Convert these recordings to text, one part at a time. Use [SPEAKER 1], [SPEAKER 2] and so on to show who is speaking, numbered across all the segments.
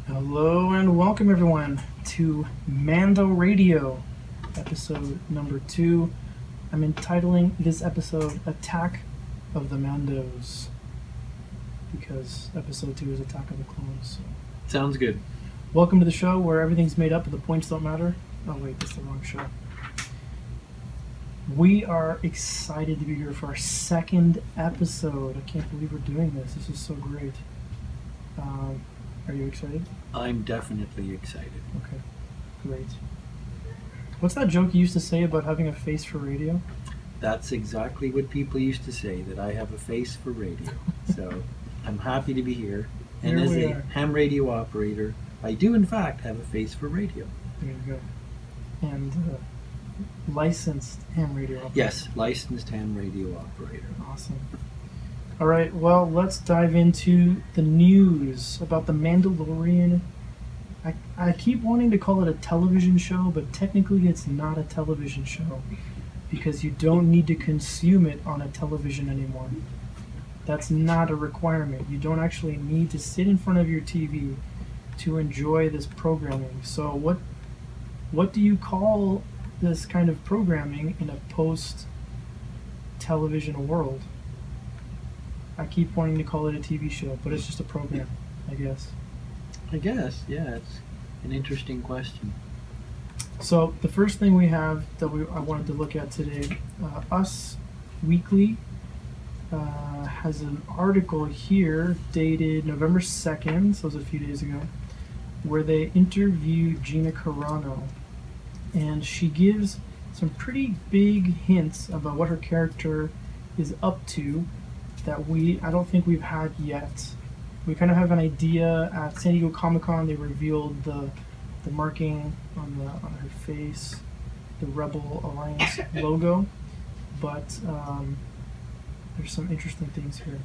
[SPEAKER 1] Hello and welcome everyone to Mando Radio, episode number 2. I'm entitling this episode Attack of the Mandos, because episode 2 is Attack of the Clones. So.
[SPEAKER 2] Sounds good.
[SPEAKER 1] Welcome to the show where everything's made up but the points don't matter. Oh wait, that's the wrong show. We are excited to be here for our second episode. I can't believe we're doing this. This is so great. Are you excited?
[SPEAKER 2] I'm definitely excited.
[SPEAKER 1] Okay, great. What's that joke you used to say about having a face for radio?
[SPEAKER 2] That's exactly what people used to say, that I have a face for radio. So I'm happy to be here. And as a ham radio operator, I do in fact have a face for radio.
[SPEAKER 1] There you go. And licensed ham radio operator.
[SPEAKER 2] Yes, licensed ham radio operator.
[SPEAKER 1] Awesome. All right, well, let's dive into the news about the Mandalorian. I keep wanting to call it a television show, but technically it's not a television show because you don't need to consume it on a television anymore. That's not a requirement. You don't actually need to sit in front of your TV to enjoy this programming. So what do you call this kind of programming in a post-television world? I keep wanting to call it a TV show, but it's just a program, I guess.
[SPEAKER 2] I guess, yeah, it's an interesting question.
[SPEAKER 1] So the first thing we have that I wanted to look at today, Us Weekly has an article here dated November 2nd, so it was a few days ago, where they interviewed Gina Carano, and she gives some pretty big hints about what her character is up to that I don't think we've had yet. We kind of have an idea at San Diego Comic-Con. They revealed the marking on her face, the Rebel Alliance logo, but there's some interesting things here.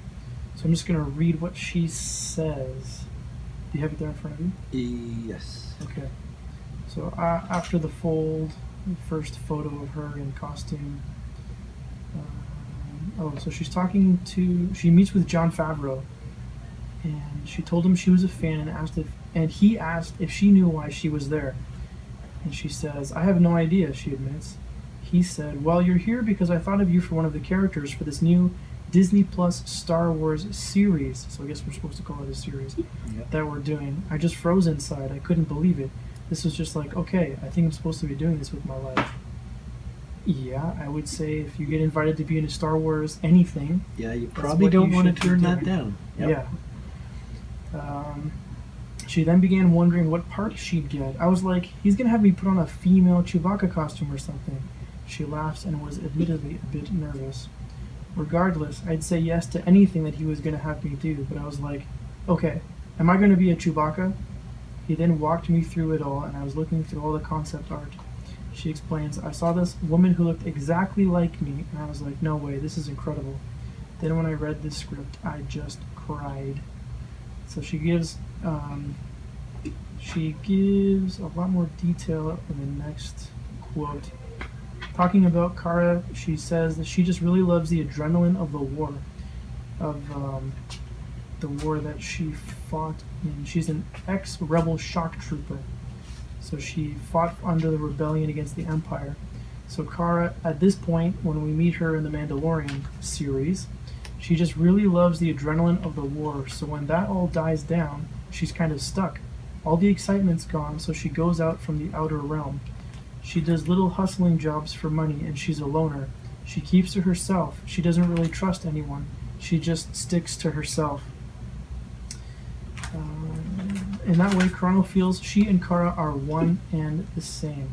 [SPEAKER 1] So I'm just going to read what she says. Do you have it there in front of you?
[SPEAKER 2] Yes.
[SPEAKER 1] Okay. So after the fold, the first photo of her in costume. So she meets with Jon Favreau, and she told him she was a fan and he asked if she knew why she was there. And she says, "I have no idea," she admits. He said, "Well, you're here because I thought of you for one of the characters for this new Disney Plus Star Wars series." So I guess we're supposed to call it a series.
[SPEAKER 2] Yep.
[SPEAKER 1] That we're doing. I just froze inside. I couldn't believe it. This was just like, okay, I think I'm supposed to be doing this with my life. Yeah, I would say if you get invited to be in a Star Wars anything,
[SPEAKER 2] yeah, you probably don't want to turn that down. Yep.
[SPEAKER 1] Yeah. She then began wondering what part she'd get. I was like, he's going to have me put on a female Chewbacca costume or something. She laughs and was admittedly a bit nervous. Regardless, I'd say yes to anything that he was going to have me do, but I was like, okay, am I going to be a Chewbacca? He then walked me through it all, and I was looking through all the concept art. She explains, I saw this woman who looked exactly like me, and I was like, no way, this is incredible. Then when I read this script, I just cried. So she gives a lot more detail in the next quote. Talking about Cara, she says that she just really loves the adrenaline of the war, the war that she fought in. She's an ex-rebel shock trooper. So she fought under the rebellion against the Empire. So Cara, at this point, when we meet her in the Mandalorian series, she just really loves the adrenaline of the war. So when that all dies down, she's kind of stuck. All the excitement's gone, so she goes out from the outer realm. She does little hustling jobs for money, and she's a loner. She keeps to herself. She doesn't really trust anyone. She just sticks to herself. In that way, Carano feels she and Cara are one and the same.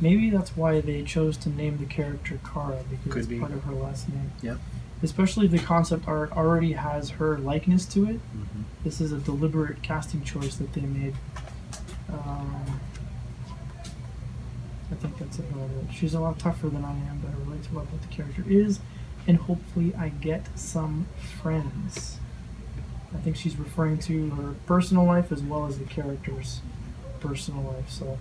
[SPEAKER 1] Maybe that's why they chose to name the character Cara, because it's part of her last name.
[SPEAKER 2] Yep.
[SPEAKER 1] Especially if the concept art already has her likeness to it.
[SPEAKER 2] Mm-hmm.
[SPEAKER 1] This is a deliberate casting choice that they made. I think that's about it. She's a lot tougher than I am, but I relate to what the character is, and hopefully I get some friends. I think she's referring to her personal life as well as the character's personal life. So,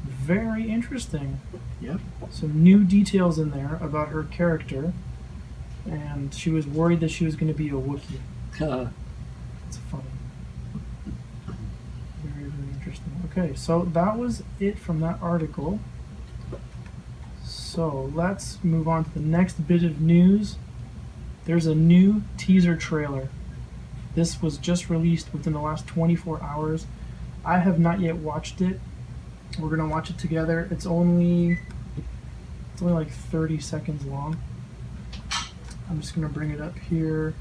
[SPEAKER 1] very interesting.
[SPEAKER 2] Yep.
[SPEAKER 1] Some new details in there about her character, and she was worried that she was going to be a Wookiee. It's funny. Okay, so that was it from that article. So let's move on to the next bit of news. There's a new teaser trailer. This was just released within the last 24 hours. I have not yet watched it. We're gonna watch it together. It's only like 30 seconds long. I'm just gonna bring it up here.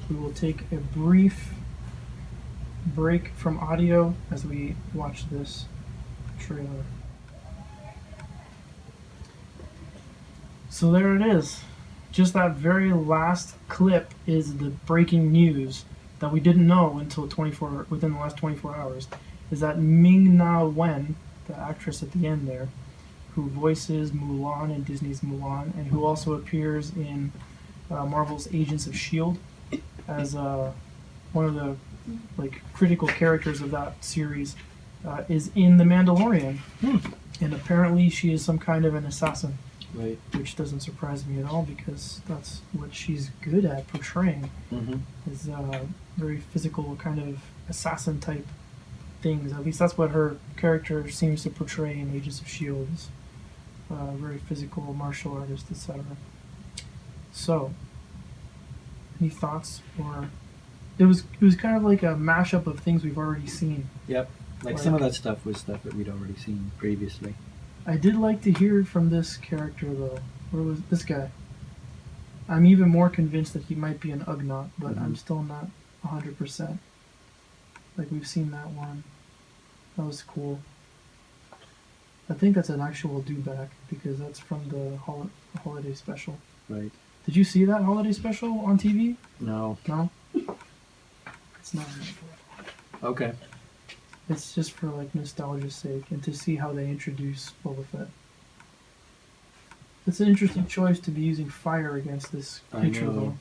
[SPEAKER 1] We will take a brief break from audio as we watch this trailer. So there it is. Just that very last clip is the breaking news that we didn't know until within the last 24 hours. Is that Ming-Na Wen, the actress at the end there, who voices Mulan in Disney's Mulan, and who also appears in Marvel's Agents of S.H.I.E.L.D. as one of the critical characters of that series, is in The Mandalorian. And apparently she is some kind of an assassin.
[SPEAKER 2] Right.
[SPEAKER 1] Which doesn't surprise me at all because that's what she's good at portraying. Is very physical kind of assassin type things. At least that's what her character seems to portray in Agents of S.H.I.E.L.D. is very physical martial artist, etc. So, any thoughts? Or it was kind of like a mashup of things we've already seen.
[SPEAKER 2] Yep. Like some of that stuff was stuff that we'd already seen previously.
[SPEAKER 1] I did like to hear from this character though. What was this guy? I'm even more convinced that he might be an Ugnaught, but I'm still not 100%. Like we've seen that one. That was cool. I think that's an actual dewback because that's from the holiday special.
[SPEAKER 2] Right.
[SPEAKER 1] Did you see that holiday special on TV?
[SPEAKER 2] No.
[SPEAKER 1] No? It's not.
[SPEAKER 2] Okay.
[SPEAKER 1] It's just for like nostalgia's sake and to see how they introduce Boba Fett. It's an interesting choice to be using fire against this creature, though.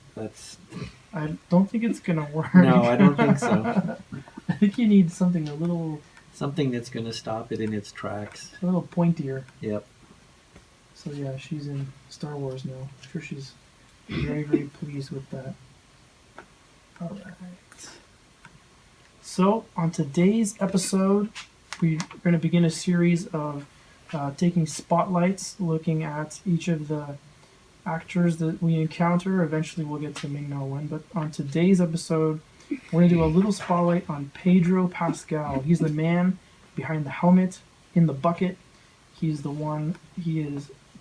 [SPEAKER 1] I don't think it's gonna work.
[SPEAKER 2] No, I don't think so.
[SPEAKER 1] I think you need something a little...
[SPEAKER 2] Something that's gonna stop it in its tracks.
[SPEAKER 1] A little pointier.
[SPEAKER 2] Yep.
[SPEAKER 1] So yeah, she's in Star Wars now. I'm sure she's very, very pleased with that. Alright. So, on today's episode, we're going to begin a series of taking spotlights, looking at each of the actors that we encounter. Eventually, we'll get to Ming-Na Wen, but on today's episode, we're going to do a little spotlight on Pedro Pascal. He's the man behind the helmet, in the bucket. He is the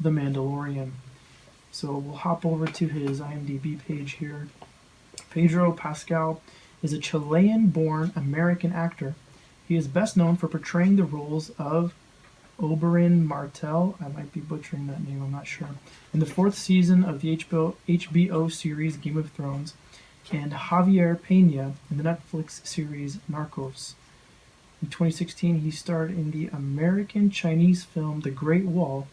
[SPEAKER 1] Mandalorian. So, we'll hop over to his IMDb page here. Pedro Pascal is a Chilean-born American actor. He is best known for portraying the roles of Oberyn Martell, I might be butchering that name, I'm not sure, in the 4th season of the HBO series Game of Thrones, and Javier Peña in the Netflix series Narcos. In 2016, he starred in the American-Chinese film The Great Wall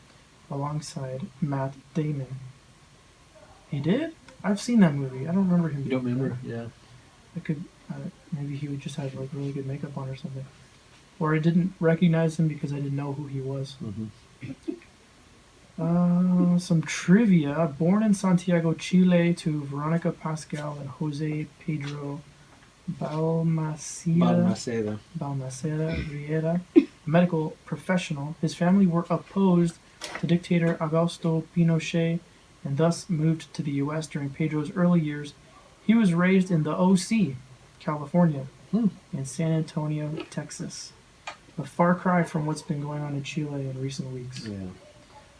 [SPEAKER 1] alongside Matt Damon. He did? I've seen that movie. I don't remember him.
[SPEAKER 2] You don't remember? Yeah.
[SPEAKER 1] I could, maybe he would just have like really good makeup on or something. Or I didn't recognize him because I didn't know who he was. Some trivia. Born in Santiago, Chile to Veronica Pascal and Jose Pedro Balmaceda Riera, a medical professional, his family were opposed to dictator Augusto Pinochet and thus moved to the U.S. during Pedro's early years. He was raised in the OC, California, and San Antonio, Texas. A far cry from what's been going on in Chile in recent weeks.
[SPEAKER 2] Yeah.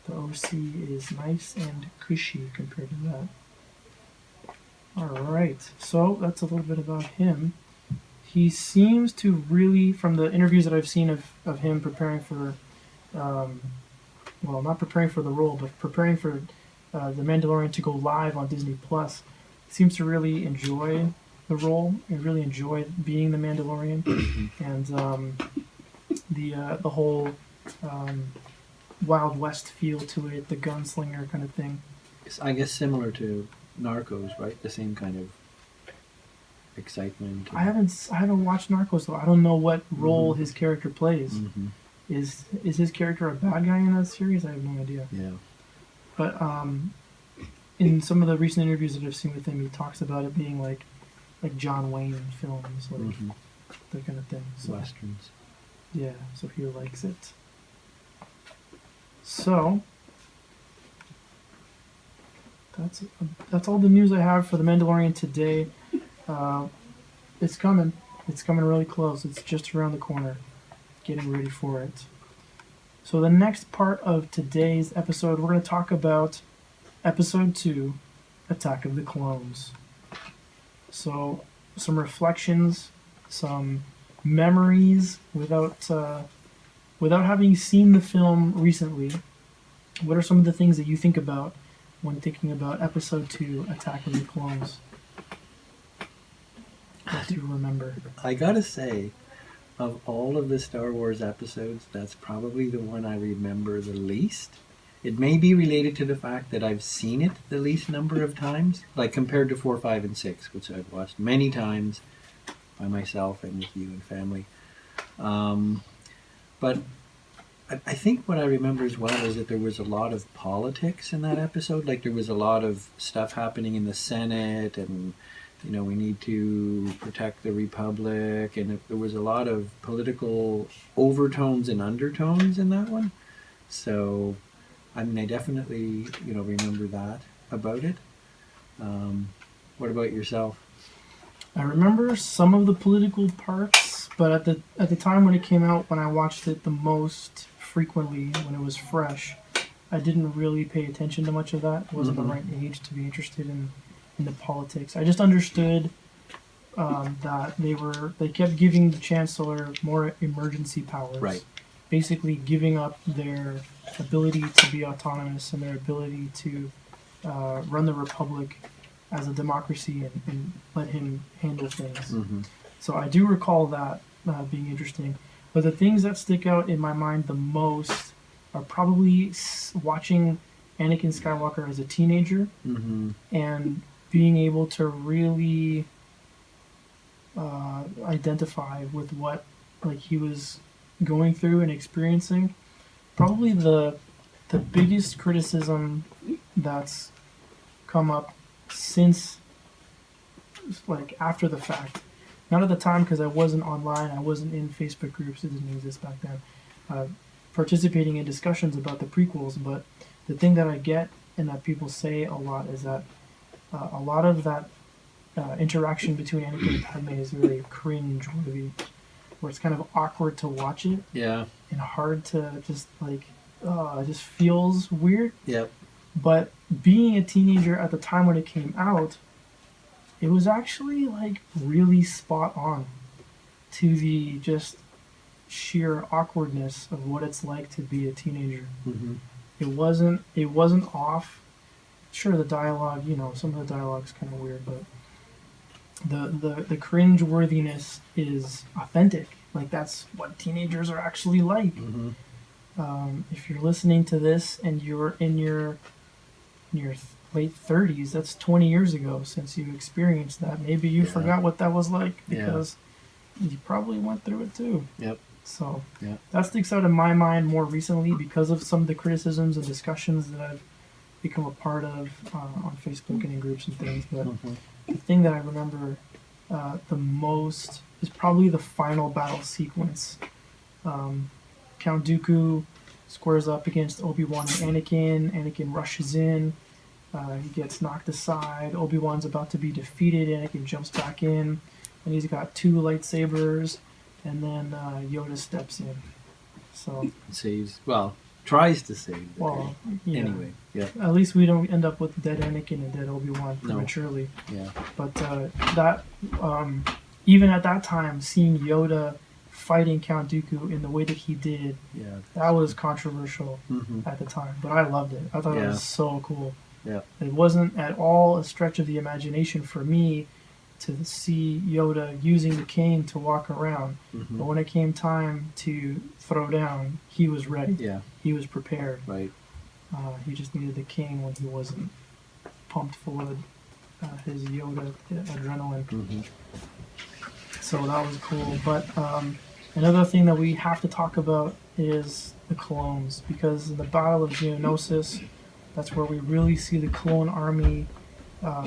[SPEAKER 1] The OC is nice and cushy compared to that. Alright, so that's a little bit about him. He seems to really, from the interviews that I've seen of him preparing for, not preparing for the role, but preparing for The Mandalorian to go live on Disney+, seems to really enjoy the role and really enjoy being the Mandalorian. And the whole Wild West feel to it, the gunslinger kind of thing.
[SPEAKER 2] I guess similar to Narcos, right? The same kind of excitement.
[SPEAKER 1] I haven't watched Narcos though. I don't know what role his character plays. Is his character a bad guy in that series? I have no idea.
[SPEAKER 2] Yeah.
[SPEAKER 1] But in some of the recent interviews that I've seen with him, he talks about it being like John Wayne films, like that kind of thing. So.
[SPEAKER 2] Westerns.
[SPEAKER 1] Yeah, so he likes it. So that's all the news I have for the Mandalorian today. It's coming. It's coming really close. It's just around the corner. Getting ready for it. So the next part of today's episode, we're going to talk about Episode 2, Attack of the Clones. So some reflections, some memories without having seen the film recently. What are some of the things that you think about when thinking about Episode 2, Attack of the Clones? What do you remember?
[SPEAKER 2] I gotta say, of all of the Star Wars episodes, that's probably the one I remember the least. It may be related to the fact that I've seen it the least number of times, like compared to 4, 5, and 6, which I've watched many times by myself and with you and family. But I think what I remember as well is that there was a lot of politics in that episode. Like there was a lot of stuff happening in the Senate, and we need to protect the Republic, and there was a lot of political overtones and undertones in that one. So, I mean, I definitely remember that about it. What about yourself?
[SPEAKER 1] I remember some of the political parts, but at the time when it came out, when I watched it the most frequently, when it was fresh, I didn't really pay attention to much of that. I wasn't the right age to be interested in the politics. I just understood that they kept giving the Chancellor more emergency powers.
[SPEAKER 2] Right.
[SPEAKER 1] Basically giving up their ability to be autonomous and their ability to run the Republic as a democracy and let him handle things. So I do recall that being interesting. But the things that stick out in my mind the most are probably watching Anakin Skywalker as a teenager and being able to really identify with what he was going through and experiencing. Probably the biggest criticism that's come up since after the fact, not at the time because I wasn't online, I wasn't in Facebook groups, it didn't exist back then, participating in discussions about the prequels, but the thing that I get and that people say a lot is that a lot of that interaction between Anakin and Padme is very cringe-worthy, where it's kind of awkward to watch it.
[SPEAKER 2] Yeah.
[SPEAKER 1] And hard to just it just feels weird.
[SPEAKER 2] Yep.
[SPEAKER 1] But being a teenager at the time when it came out, it was actually really spot on to the just sheer awkwardness of what it's like to be a teenager. It wasn't off. Sure, the dialogue, some of the dialogue's kind of weird, but the cringe worthiness is authentic. That's what teenagers are actually like. If you're listening to this and you're in your late 30s, that's 20 years ago since you experienced that. Maybe you forgot what that was like because you probably went through it too.
[SPEAKER 2] Yep.
[SPEAKER 1] So that sticks out in my mind more recently because of some of the criticisms and discussions that I've become a part of on Facebook and in groups and things. But the thing that I remember the most is probably the final battle sequence. Count Dooku squares up against Obi-Wan and Anakin. Anakin rushes in. He gets knocked aside. Obi-Wan's about to be defeated. Anakin jumps back in. And he's got 2 lightsabers. And then Yoda steps in. So
[SPEAKER 2] saves, tries to save the
[SPEAKER 1] day. Yeah.
[SPEAKER 2] Anyway,
[SPEAKER 1] at least we don't end up with dead Anakin and dead Obi-Wan prematurely.
[SPEAKER 2] No. Yeah.
[SPEAKER 1] But that even at that time, seeing Yoda fighting Count Dooku in the way that he did, that was controversial at the time. But I loved it. I thought it was so cool.
[SPEAKER 2] Yeah.
[SPEAKER 1] It wasn't at all a stretch of the imagination for me to see Yoda using the cane to walk around. But when it came time to throw down, he was ready. Yeah. He was prepared.
[SPEAKER 2] Right.
[SPEAKER 1] He just needed the cane when he wasn't pumped full of his Yoda adrenaline. So that was cool. But another thing that we have to talk about is the clones, because in the Battle of Geonosis, that's where we really see the clone army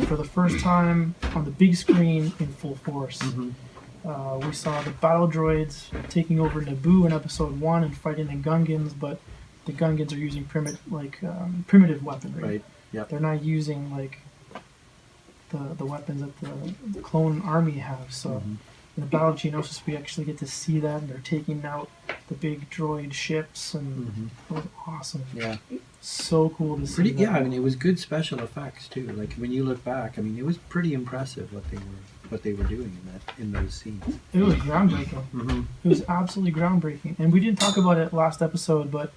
[SPEAKER 1] for the first time on the big screen in full force. We saw the battle droids taking over Naboo in Episode 1 and fighting the Gungans, but the Gungans are using primitive weaponry.
[SPEAKER 2] Right. Yep.
[SPEAKER 1] They're not using like the weapons that the clone army have. So
[SPEAKER 2] Mm-hmm.
[SPEAKER 1] in the Battle of Geonosis, we actually get to see that, and they're taking out the big droid ships, and
[SPEAKER 2] Mm-hmm.
[SPEAKER 1] it was awesome.
[SPEAKER 2] Yeah.
[SPEAKER 1] So cool to see.
[SPEAKER 2] Pretty.
[SPEAKER 1] that.
[SPEAKER 2] Yeah. I mean, it was good special effects too. Like when you look back, I mean, it was pretty impressive what they were doing in those scenes.
[SPEAKER 1] It was groundbreaking.
[SPEAKER 2] Mm-hmm.
[SPEAKER 1] It was absolutely groundbreaking. And we didn't talk about it last episode, but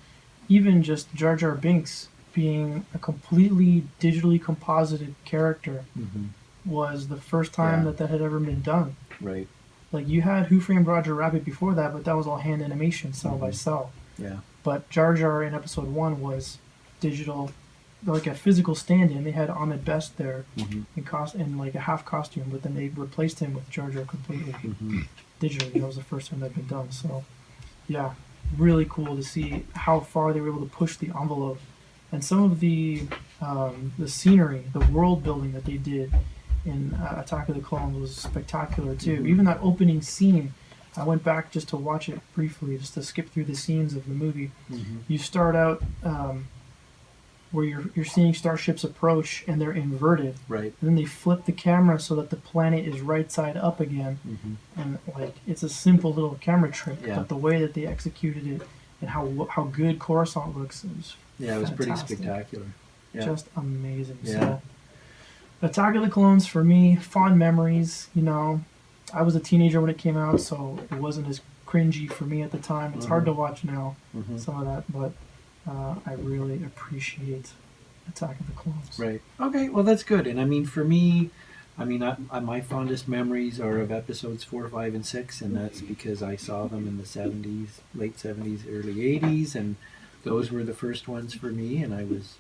[SPEAKER 1] even just Jar Jar Binks being a completely digitally composited character
[SPEAKER 2] Mm-hmm.
[SPEAKER 1] was the first time
[SPEAKER 2] Yeah.
[SPEAKER 1] that had ever been done.
[SPEAKER 2] Right.
[SPEAKER 1] Like, you had Who Framed Roger Rabbit before that, but that was all hand animation, cell by
[SPEAKER 2] Mhm.
[SPEAKER 1] cell.
[SPEAKER 2] Yeah.
[SPEAKER 1] But Jar Jar in Episode 1 was digital, like a physical stand-in. They had Ahmed Best there
[SPEAKER 2] Mm-hmm.
[SPEAKER 1] in like a half costume, but then they replaced him with Jar Jar completely
[SPEAKER 2] Mm-hmm.
[SPEAKER 1] digitally. That was the first time that'd been done. So, yeah, really cool to see how far they were able to push the envelope, and some of the scenery, the world building that they did in Attack of the Clones was spectacular too.
[SPEAKER 2] Mhm.
[SPEAKER 1] Even that opening scene, I went back just to watch it briefly, just to skip through the scenes of the movie.
[SPEAKER 2] Mm-hmm.
[SPEAKER 1] You start out where you're seeing starships approach and they're inverted,
[SPEAKER 2] Right.
[SPEAKER 1] and then they flip the camera so that the planet is right side up again.
[SPEAKER 2] Mm-hmm.
[SPEAKER 1] And like, it's a simple little camera trick,
[SPEAKER 2] Yeah.
[SPEAKER 1] but the way that they executed it and how good Coruscant looks is
[SPEAKER 2] Yeah, it was pretty
[SPEAKER 1] fantastic.
[SPEAKER 2] spectacular. Yeah.
[SPEAKER 1] Just amazing.
[SPEAKER 2] Yeah.
[SPEAKER 1] So, Attack of the Clones for me, fond memories. You know, I was a teenager when it came out, so it wasn't as cringy for me at the time. It's hard to watch now,
[SPEAKER 2] Mm-hmm.
[SPEAKER 1] some of that, but I really appreciate Attack of the Clones.
[SPEAKER 2] Right. Okay. Well, that's good. And I mean, for me, my fondest memories are of episodes 4, 5, and 6, and that's because I saw them in the 70s, late 70s, early 80s, and those were the first ones for me. And I was,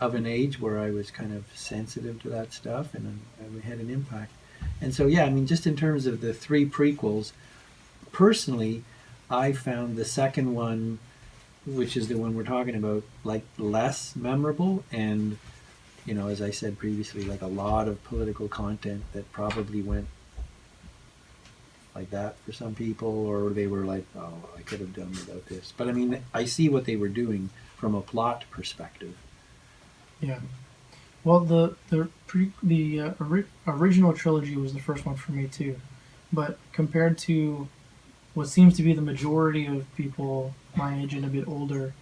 [SPEAKER 2] of an age where I was kind of sensitive to that stuff, and I had an impact. And so, yeah, I mean, just in terms of the 3 prequels, personally, I found the second one, which is the one we're talking about, like less memorable, and as I said previously, like a lot of political content that probably went like that for some people, or they were like, oh, I could have done without this. But I mean, I see what they were doing from a plot perspective.
[SPEAKER 1] Yeah. Well, the original trilogy was the first one for me too, but compared to what seems to be the majority of people my age and a bit older,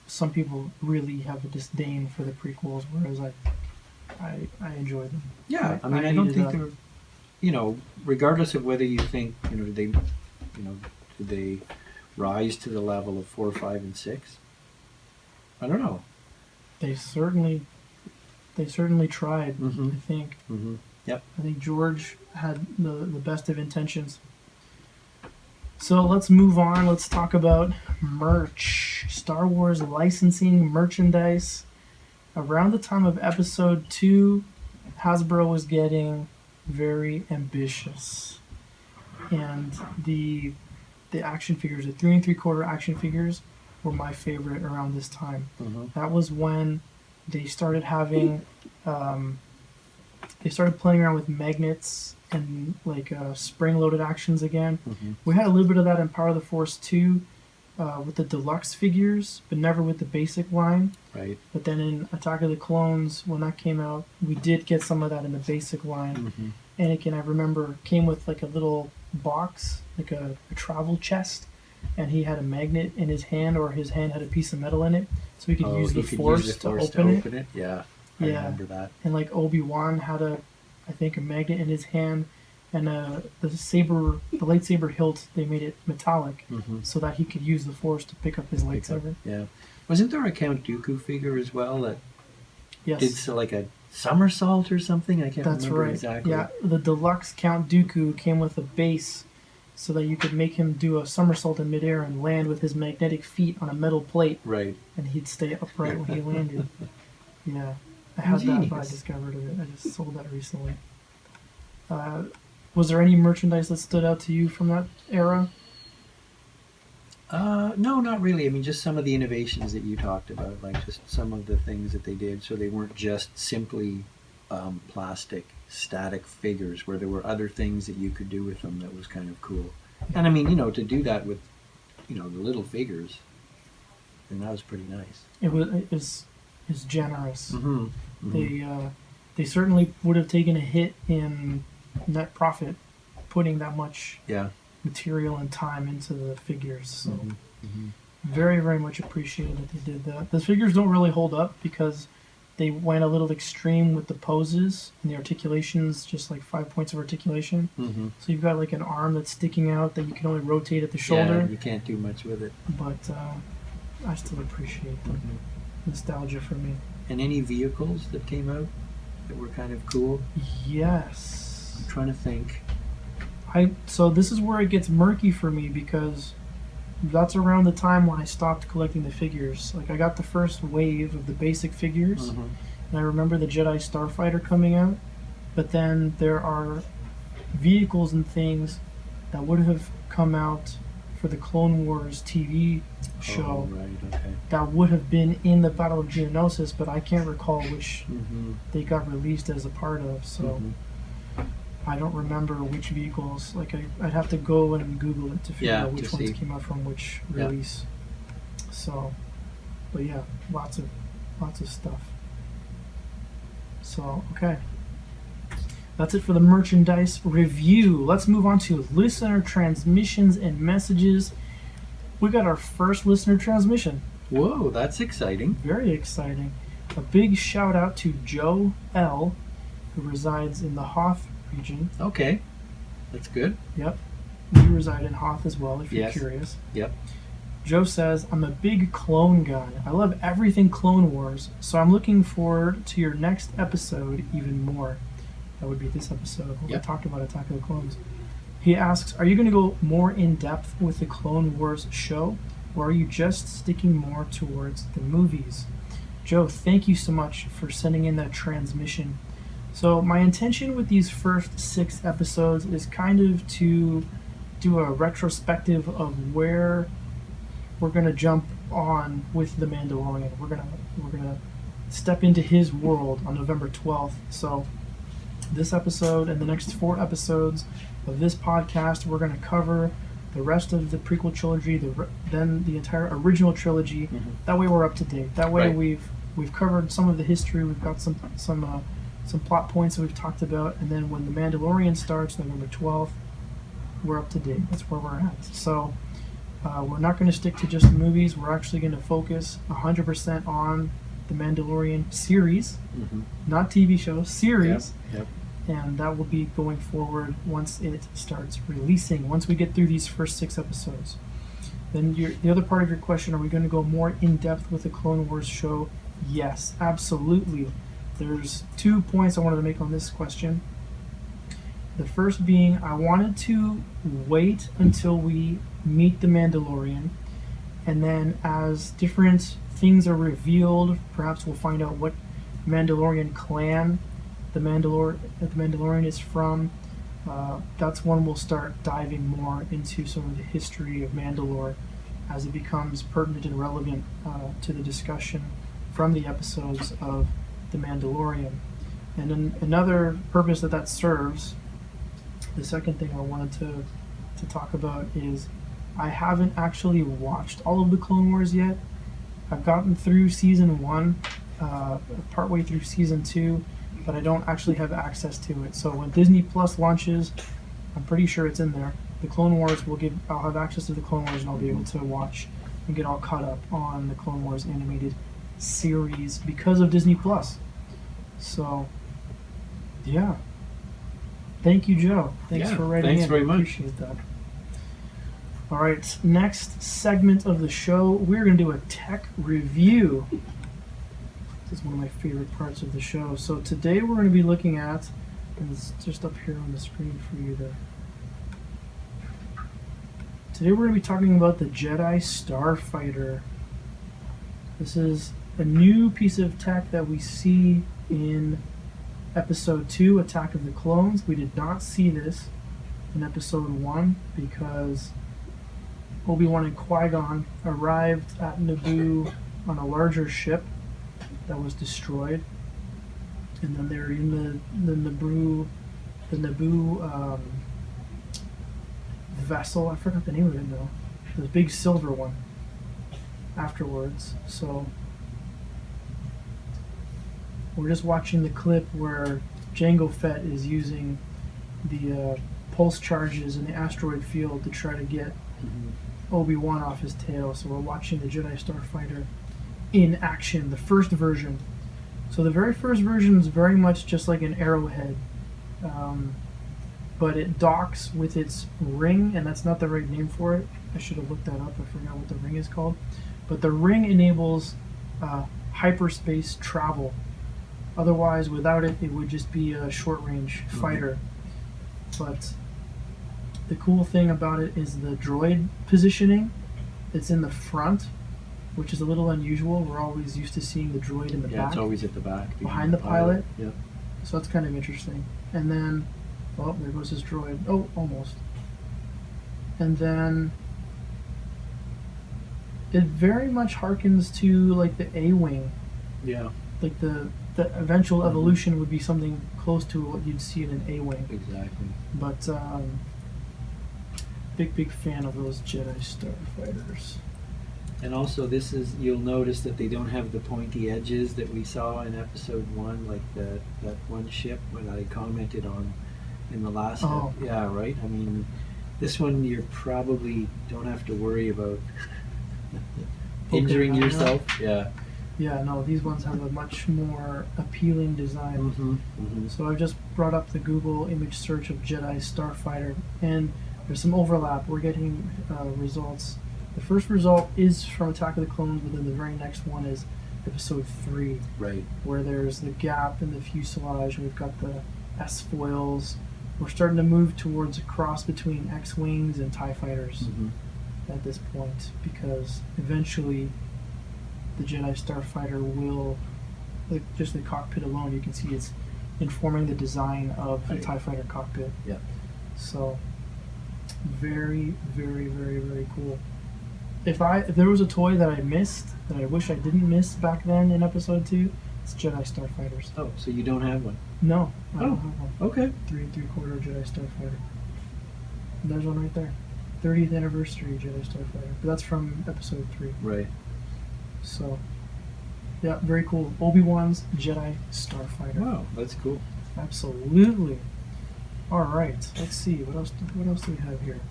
[SPEAKER 1] some people really have a disdain for the prequels, whereas I enjoy them.
[SPEAKER 2] Yeah, I mean, I don't
[SPEAKER 1] needed
[SPEAKER 2] think
[SPEAKER 1] that.
[SPEAKER 2] they're, regardless of whether you think, did they rise to the level of 4, 5, and 6? I don't know.
[SPEAKER 1] They certainly tried.
[SPEAKER 2] Mm-hmm.
[SPEAKER 1] I think.
[SPEAKER 2] Mm-hmm. Yep.
[SPEAKER 1] I think George had the best of intentions. So let's move on. Let's talk about merch. Star Wars licensing merchandise. Around the time of Episode 2, Hasbro was getting very ambitious. And the action figures, the 3 3/4 action figures, were my favorite around this time.
[SPEAKER 2] Mm-hmm.
[SPEAKER 1] That was when they started having, they started playing around with magnets and like spring-loaded actions again.
[SPEAKER 2] Mm-hmm.
[SPEAKER 1] We had a little bit of that in Power of the Force 2 with the deluxe figures, but never with the basic line.
[SPEAKER 2] Right.
[SPEAKER 1] But then in Attack of the Clones, when that came out, we did get some of that in the basic line.
[SPEAKER 2] Mm-hmm.
[SPEAKER 1] Anakin, I remember, came with like a little box, like a travel chest, and he had a magnet in his hand, or his hand had a piece of metal in it, so he could use the Force to open it.
[SPEAKER 2] Yeah, I remember that.
[SPEAKER 1] And like Obi-Wan had a magnet in his hand, and the lightsaber hilt, they made it metallic,
[SPEAKER 2] Mm-hmm.
[SPEAKER 1] so that he could use the Force to pick up his lightsaber.
[SPEAKER 2] Yeah. Wasn't there a Count Dooku figure as well that
[SPEAKER 1] Yes.
[SPEAKER 2] did like a somersault or something? I can't
[SPEAKER 1] That's
[SPEAKER 2] remember
[SPEAKER 1] right.
[SPEAKER 2] exactly.
[SPEAKER 1] Yeah, the deluxe Count Dooku came with a base, so that you could make him do a somersault in midair and land with his magnetic feet on a metal plate,
[SPEAKER 2] Right.
[SPEAKER 1] and he'd stay upright when he landed. Yeah, I had that, but I
[SPEAKER 2] Ingenious.
[SPEAKER 1] discovered it. I just sold that recently. Was there any merchandise that stood out to you from that era?
[SPEAKER 2] No, not really. I mean, just some of the innovations that you talked about, like just some of the things that they did, so they weren't just simply, plastic static figures where there were other things that you could do with them that was kind of cool. And I mean, to do that with, the little figures, and that was pretty nice.
[SPEAKER 1] It's generous.
[SPEAKER 2] Mm-hmm. Mm-hmm.
[SPEAKER 1] They certainly would have taken a hit in net profit putting that much material and time into the figures. So very, very much appreciated that they did that. The figures don't really hold up because they went a little extreme with the poses and the articulations, just like 5 points of articulation.
[SPEAKER 2] Mm-hmm.
[SPEAKER 1] So you've got like an arm that's sticking out that you can only rotate at the shoulder.
[SPEAKER 2] Yeah, you can't do much with it.
[SPEAKER 1] But I still appreciate the nostalgia for me.
[SPEAKER 2] And any vehicles that came out that were kind of cool?
[SPEAKER 1] Yes.
[SPEAKER 2] I'm trying to think.
[SPEAKER 1] So this is where it gets murky for me because that's around the time when I stopped collecting the figures. Like I got the first wave of the basic figures, and I remember the Jedi Starfighter coming out, but then there are vehicles and things that would have come out for the Clone Wars TV show that would have been in the Battle of Geonosis, but I can't recall which they got released as a part of, so I don't remember which vehicles. Like I'd have to go and Google it to figure out which ones came out from which release. So, but yeah, lots of stuff. So okay, that's it for the merchandise review. Let's move on to listener transmissions and messages. We got our first listener transmission.
[SPEAKER 2] Whoa, that's exciting.
[SPEAKER 1] Very exciting. A big shout out to Joe L, who resides in the Hoth region.
[SPEAKER 2] Okay, that's good.
[SPEAKER 1] Yep. We reside in Hoth as well, if you're curious.
[SPEAKER 2] Yep.
[SPEAKER 1] Joe says, I'm a big clone guy. I love everything Clone Wars, so I'm looking forward to your next episode even more. That would be this episode where we talked about Attack of the Clones. He asks, are you going to go more in depth with the Clone Wars show, or are you just sticking more towards the movies? Joe, thank you so much for sending in that transmission. So my intention with these first 6 episodes is kind of to do a retrospective of where we're going to jump on with the Mandalorian. We're gonna step into his world on November 12th. So this episode and the next 4 episodes of this podcast, we're going to cover the rest of the prequel trilogy, then the entire original trilogy. That way we're up to date. That way we've covered some of the history. We've got some plot points that we've talked about, and then when the Mandalorian starts, November 12th, we're up to date. That's where we're at. So we're not going to stick to just the movies. We're actually going to focus 100% on the Mandalorian series, not TV show, series.
[SPEAKER 2] Yep.
[SPEAKER 1] And that will be going forward once it starts releasing, once we get through these first 6 episodes. Then the other part of your question, are we going to go more in-depth with the Clone Wars show? Yes, absolutely. There's 2 points I wanted to make on this question. The first being, I wanted to wait until we meet the Mandalorian, and then as different things are revealed, perhaps we'll find out what Mandalorian clan the Mandalorian is from. That's when we'll start diving more into some of the history of Mandalore as it becomes pertinent and relevant to the discussion from the episodes of the Mandalorian. And then another purpose that serves, the second thing I wanted to talk about is I haven't actually watched all of the Clone Wars yet. I've gotten through season 1, partway through season 2, but I don't actually have access to it. So when Disney Plus launches, I'm pretty sure it's in there. The Clone Wars I'll have access to the Clone Wars, and I'll be able to watch and get all caught up on the Clone Wars animated series because of Disney Plus. So, yeah. Thank you, Joe. Thanks for writing in.
[SPEAKER 2] Thanks very much.
[SPEAKER 1] Appreciate that. All right, next segment of the show, we're going to do a tech review. This is one of my favorite parts of the show. So today we're going to be looking at, and it's just up here on the screen for you there. Today we're going to be talking about the Jedi Starfighter. This is a new piece of tech that we see in Episode 2, Attack of the Clones. We did not see this in Episode 1 because Obi-Wan and Qui-Gon arrived at Naboo on a larger ship that was destroyed. and then they're in the Naboo vessel. I forgot the name of it though. The big silver one. Afterwards, so we're just watching the clip where Jango Fett is using the pulse charges in the asteroid field to try to get Obi-Wan off his tail. So we're watching the Jedi Starfighter in action, the first version. So the very first version is very much just like an arrowhead, but it docks with its ring, and that's not the right name for it. I should have looked that up. I forgot what the ring is called. But the ring enables hyperspace travel. Otherwise, without it, it would just be a short-range fighter. But the cool thing about it is the droid positioning. It's in the front, which is a little unusual. We're always used to seeing the droid in the back.
[SPEAKER 2] Yeah, it's always at the back.
[SPEAKER 1] Behind the pilot.
[SPEAKER 2] Yep.
[SPEAKER 1] So that's kind of interesting. And then, oh, there goes his droid. Oh, almost. And then it very much harkens to like the A-Wing.
[SPEAKER 2] Yeah.
[SPEAKER 1] Like the eventual evolution would be something close to what you'd see in an A-Wing.
[SPEAKER 2] Exactly.
[SPEAKER 1] But big fan of those Jedi Starfighters.
[SPEAKER 2] And also, this is, you'll notice that they don't have the pointy edges that we saw in episode 1, like that one ship that I commented on in the last.
[SPEAKER 1] Oh.
[SPEAKER 2] Yeah, right. I mean, this one you probably don't have to worry about injuring yourself. Yeah.
[SPEAKER 1] Yeah, no, these ones have a much more appealing design. So I've just brought up the Google image search of Jedi Starfighter, and there's some overlap. We're getting results. The first result is from Attack of the Clones, but then the very next one is episode 3.
[SPEAKER 2] Right.
[SPEAKER 1] Where there's the gap in the fuselage, and we've got the S-foils. We're starting to move towards a cross between X-Wings and TIE Fighters at this point, because eventually the Jedi Starfighter will, like, just the cockpit alone, you can see it's informing the design of the TIE Fighter cockpit.
[SPEAKER 2] Yeah.
[SPEAKER 1] So, very, very, very, very cool. If there was a toy that I missed, that I wish I didn't miss back then in episode 2, it's Jedi Starfighters.
[SPEAKER 2] Oh, so you don't have one?
[SPEAKER 1] No, I don't have one.
[SPEAKER 2] Okay.
[SPEAKER 1] 3 3/4 Jedi Starfighter. And there's one right there. 30th anniversary Jedi Starfighter. But that's from episode 3.
[SPEAKER 2] Right.
[SPEAKER 1] So, yeah, very cool. Obi-Wan's Jedi Starfighter.
[SPEAKER 2] Wow, that's cool.
[SPEAKER 1] Absolutely. All right. Let's see. What else do we have here?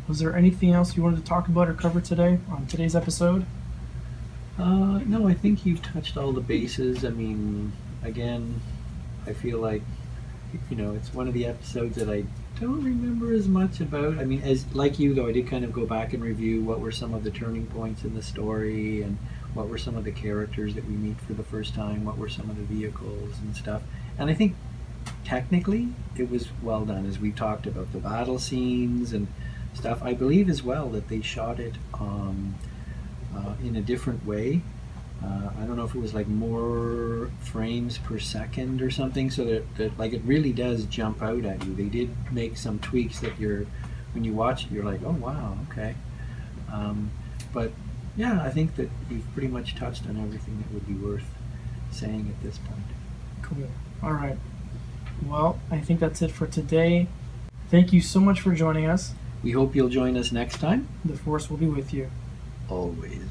[SPEAKER 1] Was there anything else you wanted to talk about or cover today on today's episode?
[SPEAKER 2] No, I think you've touched all the bases. I mean, again, I feel like, it's one of the episodes that I don't remember as much about. I mean, as like you though, I did kind of go back and review what were some of the turning points in the story, and what were some of the characters that we meet for the first time, what were some of the vehicles and stuff. And I think technically it was well done, as we talked about the battle scenes and stuff. I believe as well that they shot it in a different way. I don't know if it was like more frames per second or something, so that like it really does jump out at you. They did make some tweaks that when you watch it, you're like, oh wow, okay. But yeah, I think that you've pretty much touched on everything that would be worth saying at this point.
[SPEAKER 1] Cool. All right. Well, I think that's it for today. Thank you so much for joining us.
[SPEAKER 2] We hope you'll join us next time.
[SPEAKER 1] The Force will be with you.
[SPEAKER 2] Always.